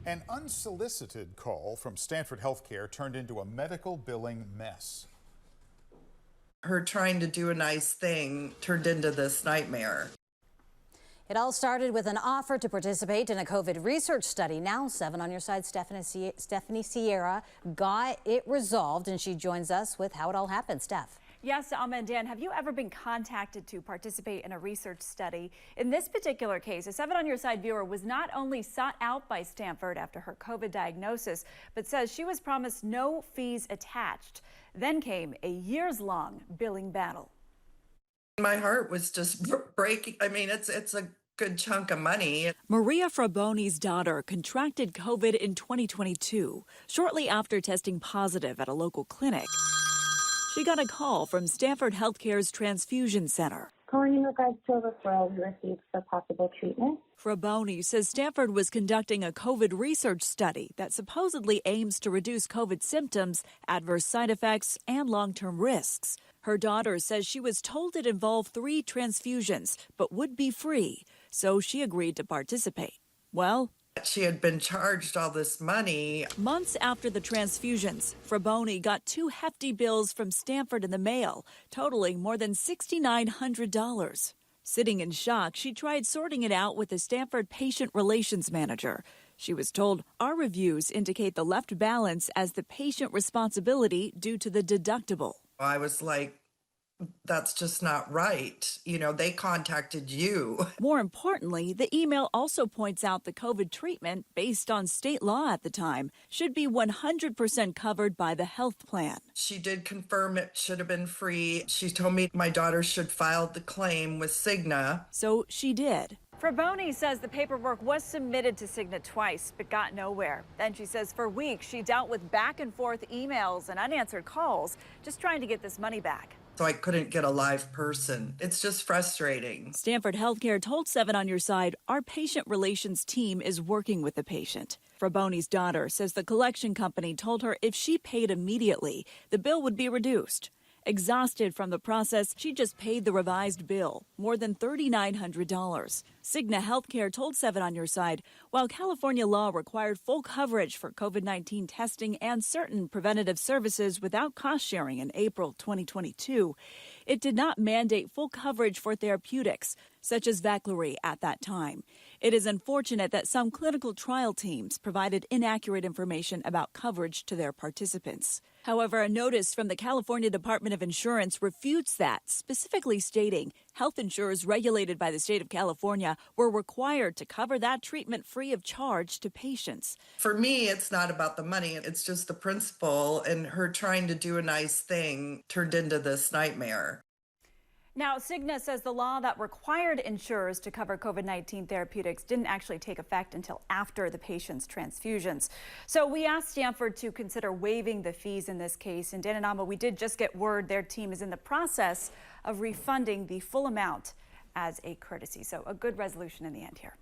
An unsolicited call from Stanford Healthcare turned into a medical billing mess. Her trying to do a nice thing turned into this nightmare. It all started with an offer to participate in a COVID research study. Now, 7 on your side, Stephanie Sierra got it resolved, and she joins us with how it all happened. Steph. Yes, Alma and Dan, have you ever been contacted to participate in a research study? In this particular case, a 7 on your side viewer was not only sought out by Stanford after her COVID diagnosis, but says she was promised no fees attached. Then came a years-long billing battle. My heart was just breaking. I mean, it's a good chunk of money. Maria Fraboni's daughter contracted COVID in 2022, shortly after testing positive at a local clinic. She got a call from Stanford Healthcare's transfusion center. Calling in regards to a referral we received for possible treatment. Fraboni says Stanford was conducting a COVID research study that supposedly aims to reduce COVID symptoms, adverse side effects, and long-term risks. Her daughter says she was told it involved 3 transfusions, but would be free, so she agreed to participate. Well, she had been charged all this money. Months after the transfusions, Fraboni got 2 hefty bills from Stanford in the mail, totaling more than $6,900. Sitting in shock, she tried sorting it out with the Stanford patient relations manager. She was told, "Our reviews indicate the left balance as the patient responsibility due to the deductible." I was like, that's just not right. You know, they contacted you. More importantly, the email also points out the COVID treatment, based on state law at the time, should be 100% covered by the health plan. She did confirm it should have been free. She told me my daughter should file the claim with Cigna. So she did. Fraboni says the paperwork was submitted to Cigna twice, but got nowhere. Then she says for weeks she dealt with back and forth emails and unanswered calls, just trying to get this money back. So I couldn't get a live person. It's just frustrating. Stanford Healthcare told 7 on your side, "Our patient relations team is working with the patient." Fraboni's daughter says the collection company told her if she paid immediately, the bill would be reduced. Exhausted from the process, she just paid the revised bill, more than $3,900. Cigna Healthcare told 7 on your side, while California law required full coverage for COVID-19 testing and certain preventative services without cost sharing in April 2022, it did not mandate full coverage for therapeutics, such as Veklury at that time. It is unfortunate that some clinical trial teams provided inaccurate information about coverage to their participants. However, a notice from the California Department of Insurance refutes that, specifically stating health insurers regulated by the state of California were required to cover that treatment free of charge to patients. For me, it's not about the money. It's just the principle, and her trying to do a nice thing turned into this nightmare. Now, Cigna says the law that required insurers to cover COVID-19 therapeutics didn't actually take effect until after the patient's transfusions. So we asked Stanford to consider waiving the fees in this case. And Dan and Alma, we did just get word their team is in the process of refunding the full amount as a courtesy. So a good resolution in the end here.